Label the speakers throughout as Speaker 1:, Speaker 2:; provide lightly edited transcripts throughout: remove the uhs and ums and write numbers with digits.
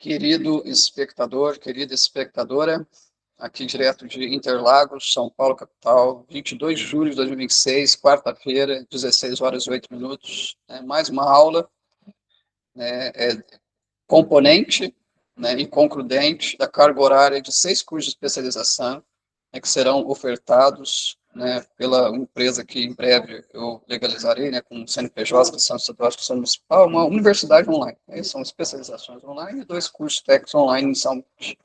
Speaker 1: Querido espectador, querida espectadora, aqui direto de Interlagos, São Paulo, capital, 22 de julho de 2026, quarta-feira, 16 horas e 8 minutos. Mais uma aula, componente, e concludente da carga horária de 6 cursos de especialização, que serão ofertados pela empresa que em breve eu legalizarei, com o CNPJ, Associação Estadual de Educação Municipal, uma universidade online. São especializações online e 2 cursos técnicos online em saúde.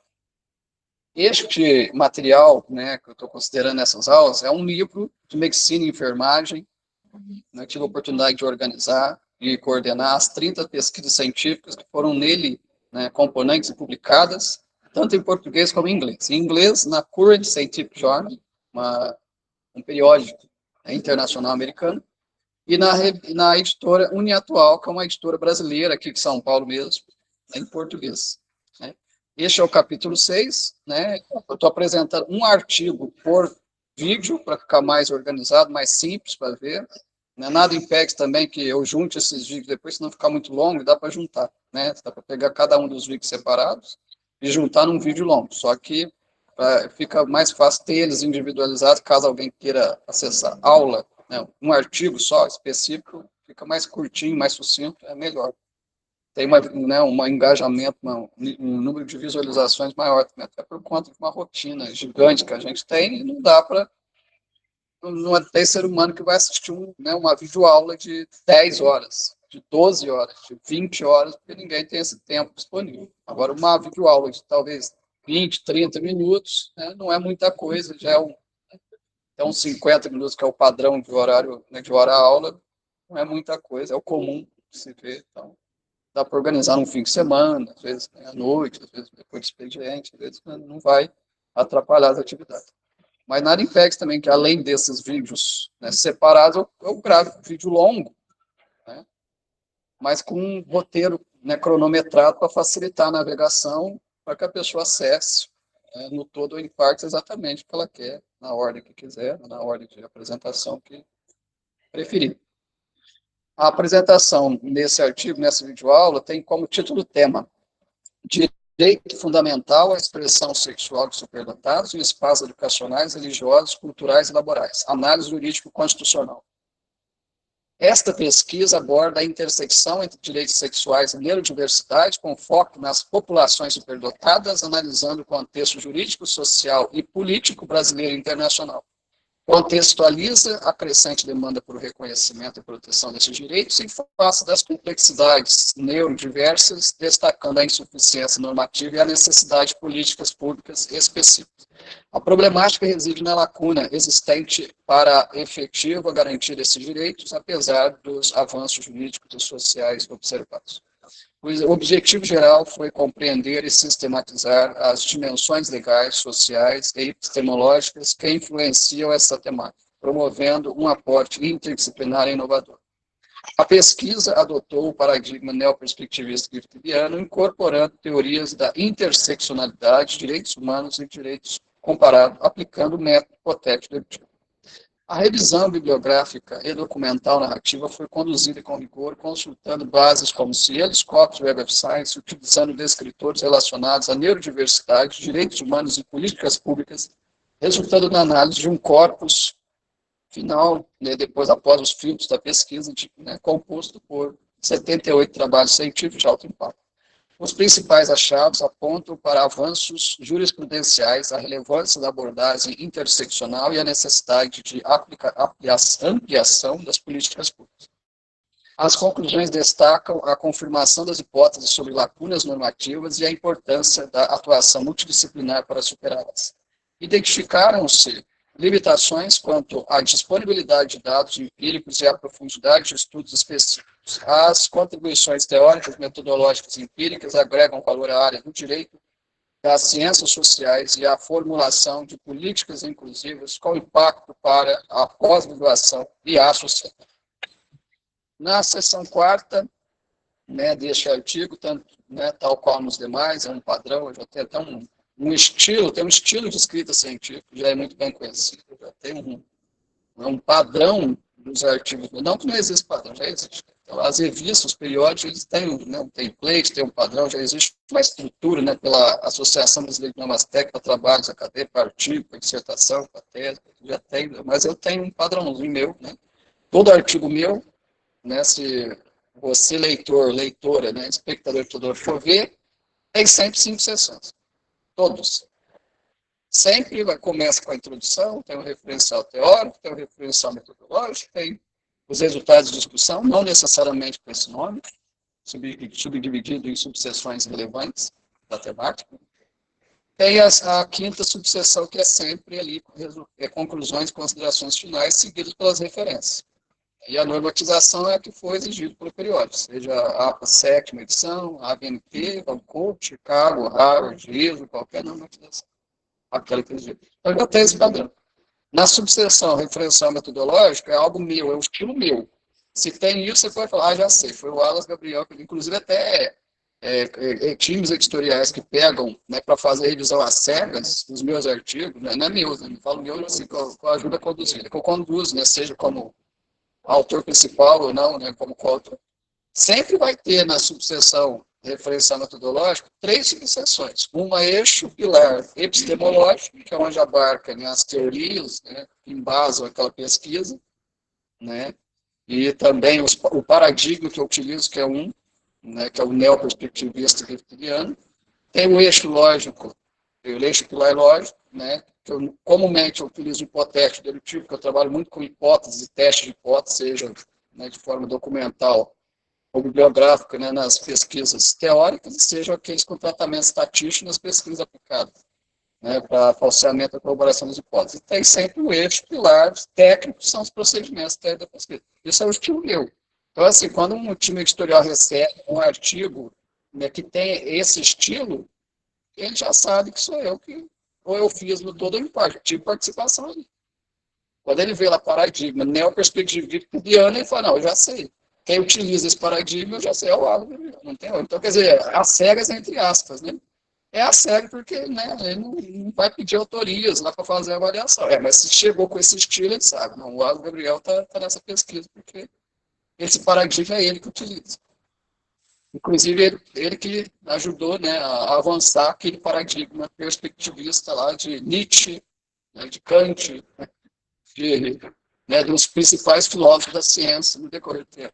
Speaker 1: Este material, que eu estou considerando nessas aulas, é um livro de medicina e enfermagem. Eu tive a oportunidade de organizar e coordenar as 30 pesquisas científicas que foram nele, componentes e publicadas, tanto em português como em inglês. Em inglês, na Current Scientific Journal, um periódico internacional americano, e na editora Uniatual, que é uma editora brasileira aqui de São Paulo mesmo, em português. Este é o capítulo 6, eu estou apresentando um artigo por vídeo, para ficar mais organizado, mais simples para ver. Nada impede também que eu junte esses vídeos depois, se não ficar muito longo, dá para juntar. Dá para pegar cada um dos vídeos separados e juntar num vídeo longo. Só que fica mais fácil ter eles individualizados, caso alguém queira acessar aula, um artigo só específico, fica mais curtinho, mais sucinto, é melhor. Tem um engajamento, um número de visualizações maior, até por conta de uma rotina gigante que a gente tem, e não dá para... Não é ser humano que vai assistir uma videoaula de 10 horas, de 12 horas, de 20 horas, porque ninguém tem esse tempo disponível. Agora, uma videoaula de talvez 20, 30 minutos, não é muita coisa, já é uns 50 minutos, que é o padrão de horário, de hora-aula, não é muita coisa, é o comum de se ver. Então, dá para organizar num fim de semana, às vezes à noite, às vezes depois do expediente, às vezes não vai atrapalhar as atividades. Mas nada impede também que, além desses vídeos separados, eu grave um vídeo longo, mas com um roteiro cronometrado para facilitar a navegação, para que a pessoa acesse no todo ou em partes exatamente o que ela quer, na ordem que quiser, na ordem de apresentação que preferir. A apresentação nesse artigo, nessa videoaula, tem como título tema Direito Fundamental à Expressão Sexual de Superdotados em Espaços Educacionais, Religiosos, Culturais e Laborais. Análise Jurídico-Constitucional. Esta pesquisa aborda a intersecção entre direitos sexuais e neurodiversidade, com foco nas populações superdotadas, analisando o contexto jurídico, social e político brasileiro e internacional. Contextualiza a crescente demanda por reconhecimento e proteção desses direitos em face das complexidades neurodiversas, destacando a insuficiência normativa e a necessidade de políticas públicas específicas. A problemática reside na lacuna existente para efetiva garantia desses direitos, apesar dos avanços jurídicos e sociais observados. O objetivo geral foi compreender e sistematizar as dimensões legais, sociais e epistemológicas que influenciam essa temática, promovendo um aporte interdisciplinar e inovador. A pesquisa adotou o paradigma neoperspectivista giftidiano, incorporando teorias da interseccionalidade, direitos humanos e direitos comparados, aplicando o método hipotético-dedutivo. A revisão bibliográfica e documental narrativa foi conduzida com rigor, consultando bases como Cielo, Scopus, Web of Science, utilizando descritores relacionados à neurodiversidade, direitos humanos e políticas públicas, resultando na análise de um corpus final, depois após os filtros da pesquisa, composto por 78 trabalhos científicos de alto impacto. Os principais achados apontam para avanços jurisprudenciais, a relevância da abordagem interseccional e a necessidade de ampliação das políticas públicas. As conclusões destacam a confirmação das hipóteses sobre lacunas normativas e a importância da atuação multidisciplinar para superá-las. Identificaram-se limitações quanto à disponibilidade de dados empíricos e à profundidade de estudos específicos. As contribuições teóricas, metodológicas e empíricas agregam valor à área do direito, das ciências sociais e à formulação de políticas inclusivas com impacto para a pós-graduação e a sociedade. Na seção 4ª, deste artigo, tanto, tal qual nos demais, é um padrão, já tem até um estilo de escrita científica, já é muito bem conhecido, já tem um padrão dos artigos, não que não existe padrão, já existe, Então, as revistas, os periódicos, eles têm, né, um template, têm um padrão, já existe uma estrutura, né, pela Associação Brasileira de Normas Técnicas para Trabalhos Acadêmicos, para artigo, para dissertação, para tese, já tem, mas eu tenho um padrãozinho meu, né? Todo artigo meu, né, se você, leitor, leitora, né, espectador, tudo for ver, tem sempre 5 sessões. Todos. Sempre começa com a introdução, tem um referencial teórico, tem um referencial metodológico, tem os resultados de discussão, não necessariamente com esse nome, subdividido em subseções relevantes da temática. Tem a quinta subseção, que é sempre ali conclusões e considerações finais, seguidas pelas referências. E a normatização é a que foi exigida pelo periódico, seja a sétima edição, a ABNT, Bancourt, Chicago, Harvard, ISO, qualquer normatização. Aquela que exigiu. Então, já tem esse padrão. Na subseção referencial metodológica, é algo meu, é um estilo meu. Se tem isso, você pode falar, já sei, foi o Wallace Gabriel, inclusive até times editoriais que pegam, né, para fazer revisão às cegas dos meus artigos, né, não é meu, né, eu falo meu assim, com a ajuda conduzida, que eu conduzo, né, seja como autor principal ou não, né, como coautor. Sempre vai ter na subseção referencial metodológico 3 subseções. Uma eixo pilar epistemológico, que é onde abarca, né, as teorias, né, que embasam aquela pesquisa, né, e também o paradigma que eu utilizo, que é né, que é o neoperspectivista hegeliano. Tem o eixo lógico, o eixo pilar lógico, né, que eu comumente eu utilizo hipotético dedutivo, porque eu trabalho muito com hipóteses e testes de hipóteses, seja, né, de forma documental ou bibliográfica, né, nas pesquisas teóricas, e seja aqueles com tratamento estatístico nas pesquisas aplicadas, né, para falseamento e corroboração das hipóteses. E tem sempre o eixo pilar técnico, que são os procedimentos técnicos da pesquisa. Isso é o estilo meu. Então, assim, quando um time editorial recebe um artigo, né, que tem esse estilo, ele já sabe que sou eu que, ou eu fiz no todo ou em parte, tive participação ali. Quando ele vê lá paradigma neoperspectiviano, ele fala, não, eu já sei. Quem utiliza esse paradigma, eu já sei, é o Álvaro, não tem outro. Então, quer dizer, as cegas entre aspas, né? É a cega porque, né, ele não vai pedir autorias lá para fazer a avaliação. Mas se chegou com esse estilo, ele sabe, não, o Álvaro Gabriel está nessa pesquisa, porque esse paradigma é ele que utiliza. Inclusive, ele que ajudou, né, a avançar aquele paradigma perspectivista lá de Nietzsche, né, de Kant, de, né, dos principais filósofos da ciência no decorrer do tempo.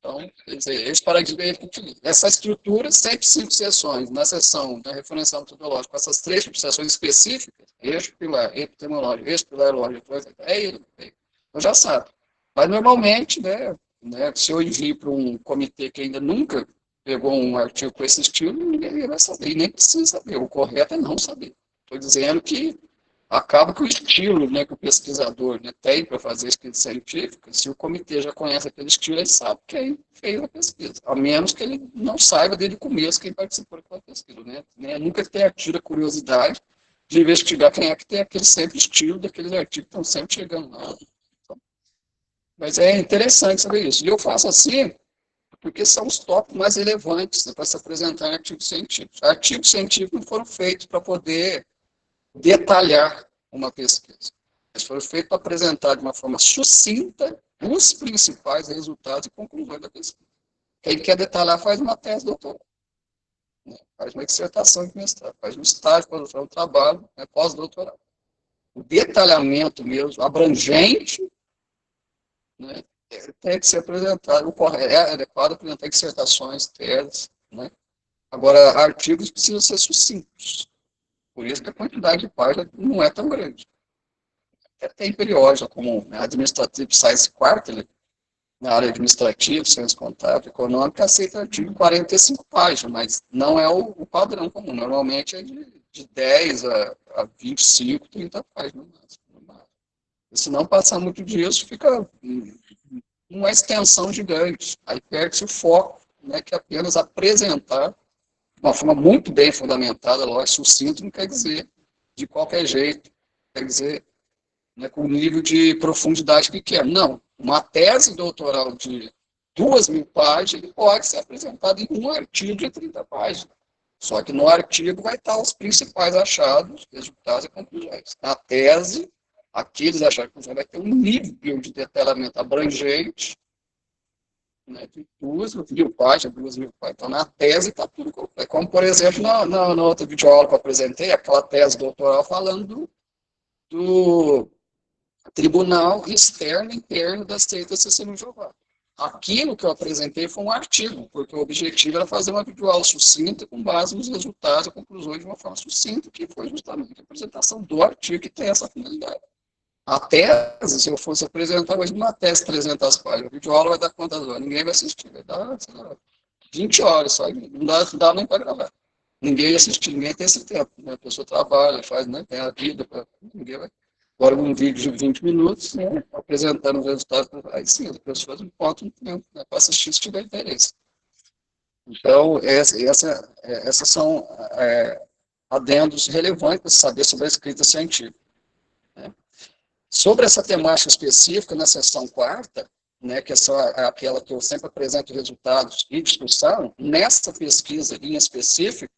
Speaker 1: Então, quer dizer, esse paradigma é ele que utiliza. Essa estrutura, sempre 5 sessões, na sessão da referencial metodológica, com essas 3 subseções específicas, eixo pilar, epistemológico, eixo pilar lógico, é ele. Eu já sabe. Mas, normalmente, né, se eu envio para um comitê que ainda nunca pegou um artigo com esse estilo, ninguém vai saber, e nem precisa saber. O correto é não saber. Estou dizendo que acaba que o estilo, né, que o pesquisador, né, tem para fazer pesquisa científica, se o comitê já conhece aquele estilo, ele sabe quem fez a pesquisa, a menos que ele não saiba desde o começo quem participou daquela pesquisa. Né? Nunca tenha tido a curiosidade de investigar quem é que tem aquele sempre estilo daqueles artigos que estão sempre chegando lá. Então, mas é interessante saber isso. E eu faço assim porque são os tópicos mais relevantes, né, para se apresentar em artigos científicos. Artigos científicos não foram feitos para poder detalhar uma pesquisa. Eles foram feitos para apresentar de uma forma sucinta os principais resultados e conclusões da pesquisa. Quem quer detalhar faz uma tese doutoral, né? Faz uma dissertação de mestrado, faz um estágio pós-doutoral, um trabalho, né, pós-doutoral. O detalhamento mesmo, abrangente, né, tem que ser apresentado, o correto, é adequado apresentar dissertações, teses, né? Agora, artigos precisam ser sucintos. Por isso que a quantidade de páginas não é tão grande. Tem periódico como, né, Administrative Science Quarterly, na área administrativa, ciência contábil, econômica, aceita artigo de 45 páginas, mas não é o padrão comum. Normalmente é de 10 a 25, 30 páginas. E se não passar muito disso, fica uma extensão gigante. Aí perde-se o foco, né, que é apenas apresentar de uma forma muito bem fundamentada, lógico, sucinto não quer dizer de qualquer jeito, quer dizer, né, com um nível de profundidade pequeno. Não, uma tese doutoral de 2.000 páginas pode ser apresentada em um artigo de 30 páginas. Só que no artigo vai estar os principais achados, resultados e conclusões. Na tese, aqueles achados e conclusões vai ter um nível de detalhamento abrangente, né, de 2.000 páginas, 2.000 páginas. Então, na tese está tudo completo. Como, por exemplo, na outra videoaula que eu apresentei, aquela tese doutoral falando do tribunal externo e interno das seitas testemunho de Jeová. Aquilo que eu apresentei foi um artigo, porque o objetivo era fazer uma videoaula sucinta com base nos resultados e conclusões de uma forma sucinta, que foi justamente a apresentação do artigo que tem essa finalidade. A tese, se eu fosse apresentar hoje uma tese de 300 páginas, a videoaula vai dar quantas horas? Ninguém vai assistir, vai dar, sei lá, 20 horas, só, não dá nem para gravar. Ninguém ia assistir, ninguém tem esse tempo, né? A pessoa trabalha, faz, né, tem a vida, ninguém vai. Agora, um vídeo de 20 minutos, né, apresentando os resultados, aí sim, as pessoas encontram um tempo, né, para assistir se tiver interesse. Então, essas são adendos relevantes para saber sobre a escrita científica. Né? Sobre essa temática específica, na seção quarta, né, que é só aquela que eu sempre apresento resultados e discussão, nessa pesquisa em específico,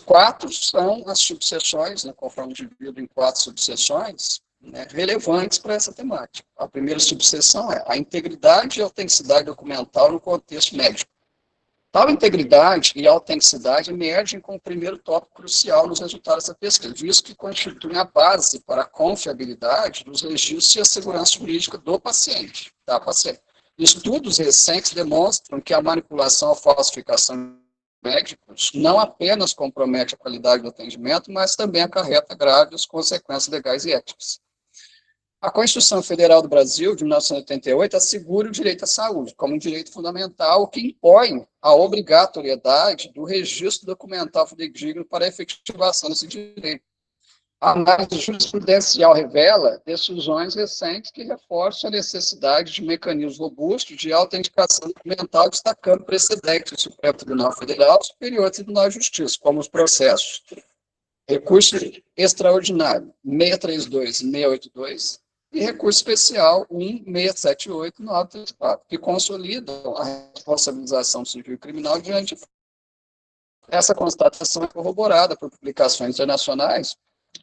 Speaker 1: 4 são as subseções, né, conforme dividido em 4 subseções, né, relevantes para essa temática. A primeira subseção é a integridade e autenticidade documental no contexto médico. Tal integridade e autenticidade emergem como o primeiro tópico crucial nos resultados dessa pesquisa, visto que constituem a base para a confiabilidade dos registros e a segurança jurídica do paciente. Da paciente. Estudos recentes demonstram que a manipulação ou falsificação médicos não apenas compromete a qualidade do atendimento, mas também acarreta graves consequências legais e éticas. A Constituição Federal do Brasil, de 1988, assegura o direito à saúde como um direito fundamental que impõe a obrigatoriedade do registro documental fidedigno para a efetivação desse direito. A análise jurisprudencial revela decisões recentes que reforçam a necessidade de mecanismos robustos de autenticação documental, destacando precedentes do Supremo Tribunal Federal, Superior Tribunal de Justiça, como os processos recurso extraordinário 632 e 682 e recurso especial 1678 e 934, que consolidam a responsabilização civil e criminal diante. Essa constatação é corroborada por publicações internacionais,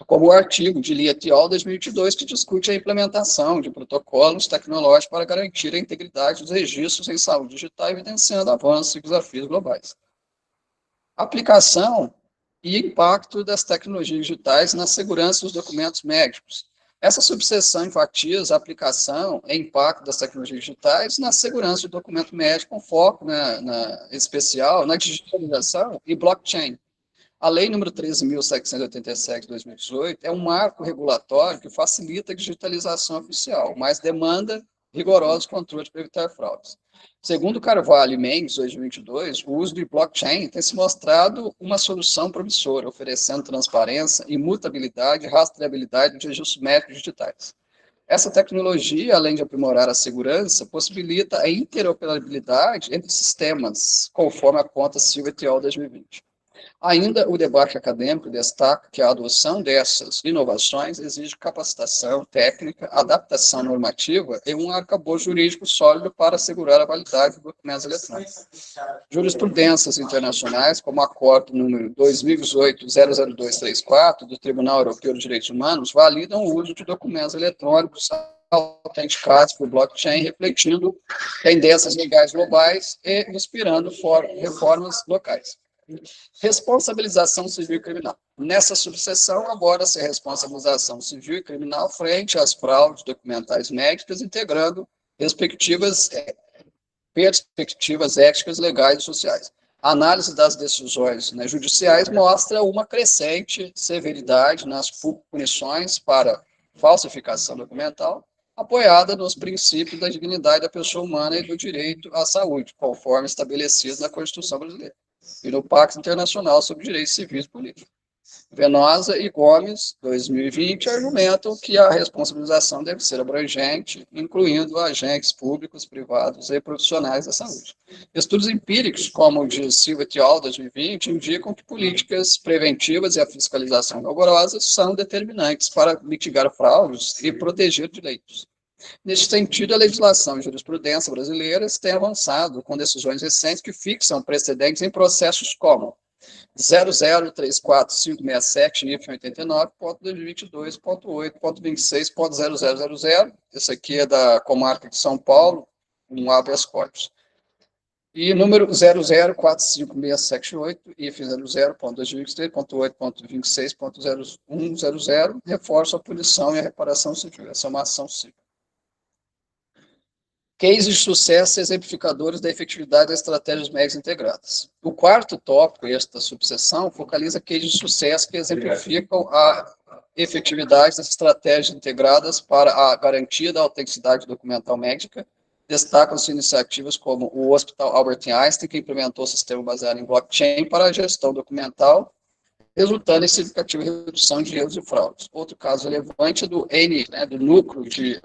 Speaker 1: como o artigo de Lia et al. 2022, que discute a implementação de protocolos tecnológicos para garantir a integridade dos registros em saúde digital, evidenciando avanços e desafios globais. Aplicação e impacto das tecnologias digitais na segurança dos documentos médicos. Essa subseção enfatiza a aplicação e impacto das tecnologias digitais na segurança do documento médico, com foco especial na digitalização e blockchain. A Lei nº 13.787 de 2018 é um marco regulatório que facilita a digitalização oficial, mas demanda rigorosos controles para evitar fraudes. Segundo Carvalho e Mendes, 2022, o uso de blockchain tem se mostrado uma solução promissora, oferecendo transparência, imutabilidade e rastreabilidade de registros médicos digitais. Essa tecnologia, além de aprimorar a segurança, possibilita a interoperabilidade entre sistemas, conforme aponta Silva et al. 2020. Ainda, o debate acadêmico destaca que a adoção dessas inovações exige capacitação técnica, adaptação normativa e um arcabouço jurídico sólido para assegurar a validade dos documentos eletrônicos. Jurisprudências internacionais, como o Acordo número 2018-00234 do Tribunal Europeu de Direitos Humanos, validam o uso de documentos eletrônicos autenticados por blockchain, refletindo tendências legais globais e inspirando reformas locais. Responsabilização civil e criminal. Nessa subseção, aborda-se a responsabilização civil e criminal frente às fraudes documentais médicas, integrando perspectivas éticas, legais e sociais. A análise das decisões judiciais mostra uma crescente severidade nas punições para falsificação documental, apoiada nos princípios da dignidade da pessoa humana e do direito à saúde, conforme estabelecido na Constituição brasileira e no Pacto Internacional sobre Direitos Civis e Políticos. Venosa e Gomes, 2020, argumentam que a responsabilização deve ser abrangente, incluindo agentes públicos, privados e profissionais da saúde. Estudos empíricos, como o de Silva et al. 2020, indicam que políticas preventivas e a fiscalização rigorosa são determinantes para mitigar fraudes e proteger direitos. Neste sentido, a legislação e jurisprudência brasileiras têm avançado com decisões recentes que fixam precedentes em processos como 0034567-89.2022.8.26.0000. Esse aqui é da comarca de São Paulo, um habeas corpus. E número 00456778, IF 00.2023.8.26.0100, reforça a punição e a reparação civil. Essa é uma ação civil. Cases de sucesso exemplificadores da efetividade das estratégias médicas integradas. O quarto tópico, esta subseção, focaliza cases de sucesso que exemplificam a efetividade das estratégias integradas para a garantia da autenticidade documental médica. Destacam-se iniciativas como o Hospital Albert Einstein, que implementou o sistema baseado em blockchain para a gestão documental, resultando em significativa redução de erros e fraudes. Outro caso relevante é do do núcleo de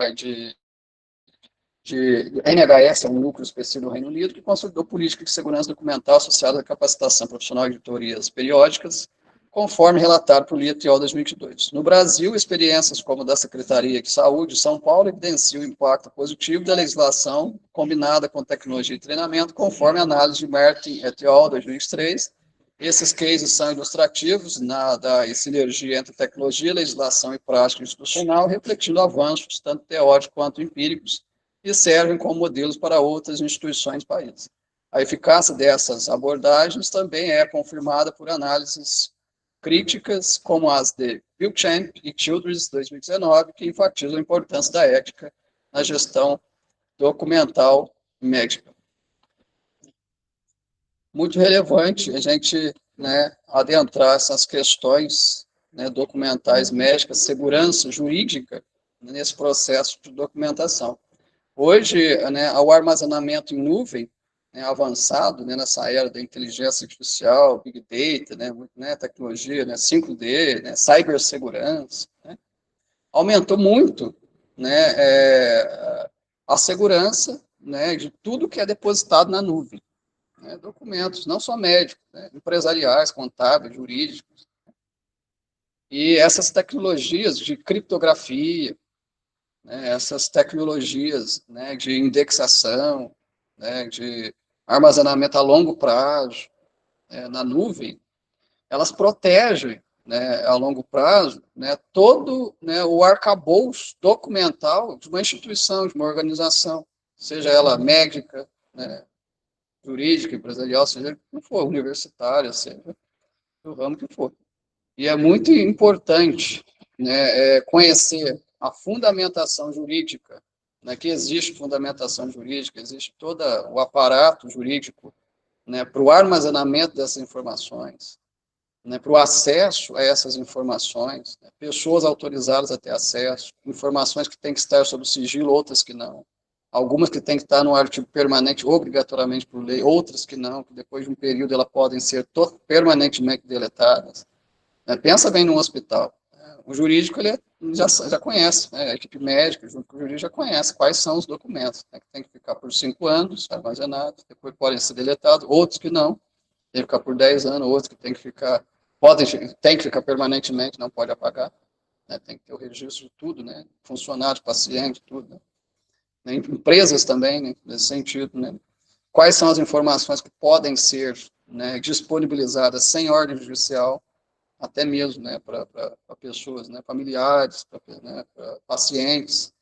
Speaker 1: NHS, é um núcleo específico do Reino Unido, que consolidou política de segurança documental associada à capacitação profissional de auditorias periódicas, conforme relatado por LIA-TO 2022. No Brasil, experiências como a da Secretaria de Saúde de São Paulo evidenciam o impacto positivo da legislação combinada com tecnologia e treinamento, conforme a análise de Martin et al. 2023. Esses cases são ilustrativos da sinergia entre tecnologia, legislação e prática institucional, refletindo avanços tanto teóricos quanto empíricos, e servem como modelos para outras instituições e países. A eficácia dessas abordagens também é confirmada por análises críticas, como as de Beauchamp e Childress, 2019, que enfatizam a importância da ética na gestão documental médica. Muito relevante a gente adentrar essas questões documentais médicas, segurança jurídica nesse processo de documentação. Hoje, o armazenamento em nuvem avançado, nessa era da inteligência artificial, Big Data, tecnologia, 5D, cibersegurança, aumentou muito a segurança de tudo que é depositado na nuvem. Documentos, não só médicos, empresariais, contábeis, jurídicos. E essas tecnologias de criptografia, essas tecnologias de indexação, de armazenamento a longo prazo, na nuvem, elas protegem, a longo prazo, todo o arcabouço documental de uma instituição, de uma organização, seja ela médica, jurídica, empresarial, seja o que for, universitária, seja do ramo que for. E é muito importante conhecer a fundamentação jurídica, que existe fundamentação jurídica, existe todo o aparato jurídico para o armazenamento dessas informações, para o acesso a essas informações, pessoas autorizadas a ter acesso, informações que têm que estar sob sigilo, outras que não, algumas que têm que estar no artigo permanente obrigatoriamente por lei, outras que não, que depois de um período elas podem ser permanentemente deletadas. Pensa bem num hospital. O jurídico ele já conhece, a equipe médica, junto com o jurídico, já conhece quais são os documentos, que tem que ficar por 5 anos armazenados, depois podem ser deletados, outros que não, tem que ficar por 10 anos, outros que tem que ficar permanentemente, não pode apagar, tem que ter o registro de tudo, funcionário, paciente, tudo. Empresas também, nesse sentido, quais são as informações que podem ser disponibilizadas sem ordem judicial, até mesmo para pessoas, familiares, para pacientes,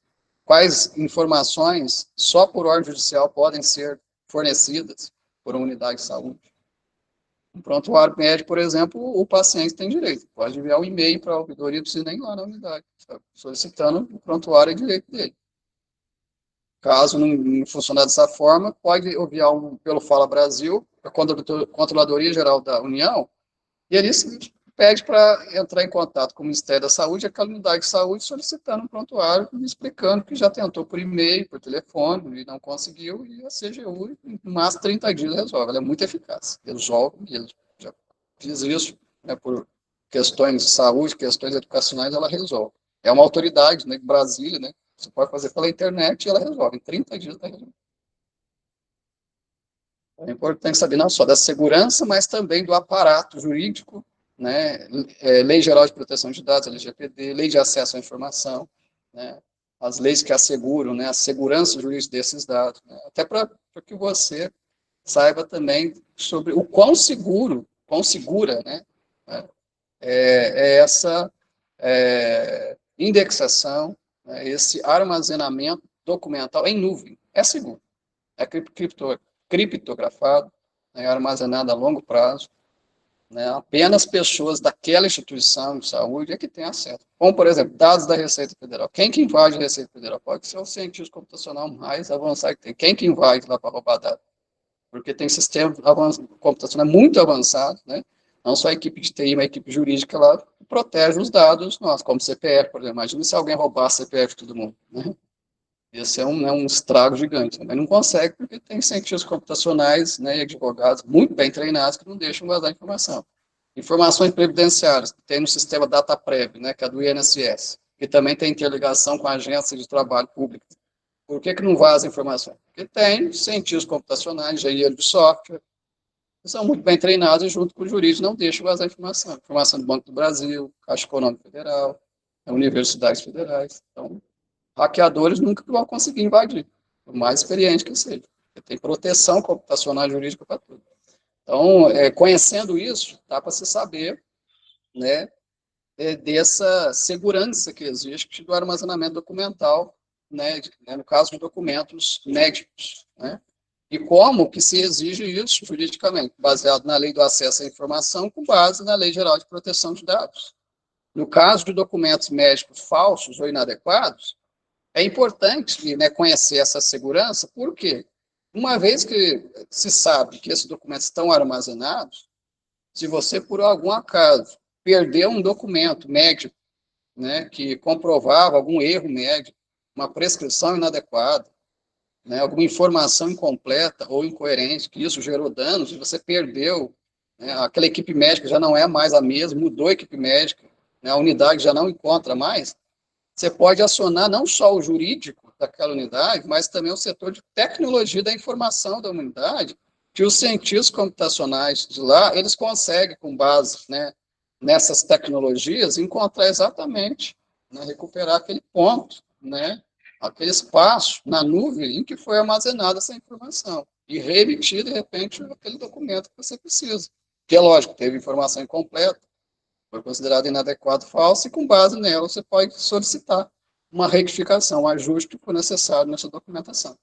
Speaker 1: quais informações só por ordem judicial podem ser fornecidas por uma unidade de saúde. No prontuário médico, por exemplo, o paciente tem direito, pode enviar um e-mail para a ouvidoria, não precisa nem ir lá na unidade, solicitando o prontuário é direito dele. Caso não funcionar dessa forma, pode enviar pelo Fala Brasil, a Controladoria Geral da União, e eles pede para entrar em contato com o Ministério da Saúde, aquela unidade de saúde, solicitando um prontuário, explicando que já tentou por e-mail, por telefone, e não conseguiu, e a CGU, em máximo 30 dias, resolve. Ela é muito eficaz, resolve mesmo. Já fiz isso por questões de saúde, questões educacionais, ela resolve. É uma autoridade, de Brasília, você pode fazer pela internet e ela resolve. Em 30 dias ela resolve. É importante saber não só da segurança, mas também do aparato jurídico, Lei Geral de Proteção de Dados, LGPD, Lei de Acesso à Informação, as leis que asseguram a segurança jurídica desses dados, até para que você saiba também sobre o quão segura essa indexação, esse armazenamento documental em nuvem. É seguro. é criptografado, é armazenado a longo prazo, né? Apenas pessoas daquela instituição de saúde é que têm acesso. Como, por exemplo, dados da Receita Federal. Quem que invade a Receita Federal? Pode ser o cientista computacional mais avançado que tem. Quem que invade lá para roubar dados? Porque tem sistema computacional muito avançado, né? Não só a equipe de TI, mas a equipe jurídica lá que protege os dados nossos, como CPF, por exemplo. Imagina se alguém roubar a CPF de todo mundo, né? Esse é um estrago gigante, né? Mas não consegue porque tem cientistas computacionais, né, e advogados muito bem treinados que não deixam vazar informação. Informações previdenciárias, tem no sistema DataPrev, né, que é do INSS, que também tem interligação com a Agência de Trabalho Público. Por que não vaza informação? Porque tem cientistas computacionais, engenheiros de software, que são muito bem treinados e junto com o jurídico não deixam vazar informação. Informação do Banco do Brasil, Caixa Econômica Federal, universidades federais. Então, hackeadores nunca vão conseguir invadir, por mais experiente que seja. Porque tem proteção computacional e jurídica para tudo. Então, conhecendo isso, dá para se saber, né, dessa segurança que existe do armazenamento documental, né, no caso de documentos médicos, né, e como que se exige isso juridicamente, baseado na Lei do Acesso à Informação, com base na Lei Geral de Proteção de Dados. No caso de documentos médicos falsos ou inadequados, é importante, né, conhecer essa segurança, porque uma vez que se sabe que esses documentos estão armazenados, se você, por algum acaso, perder um documento médico, né, que comprovava algum erro médico, uma prescrição inadequada, né, alguma informação incompleta ou incoerente, que isso gerou danos, e você perdeu, né, aquela equipe médica já não é mais a mesma, mudou a equipe médica, né, a unidade já não encontra mais, você pode acionar não só o jurídico daquela unidade, mas também o setor de tecnologia da informação da unidade, que os cientistas computacionais de lá, eles conseguem, com base, né, nessas tecnologias, encontrar exatamente, né, recuperar aquele ponto, né, aquele espaço na nuvem em que foi armazenada essa informação e reemitir, de repente, aquele documento que você precisa. Que é lógico, teve informação incompleta, foi considerado inadequado, falso, e com base nela você pode solicitar uma retificação, um ajuste que for necessário nessa documentação.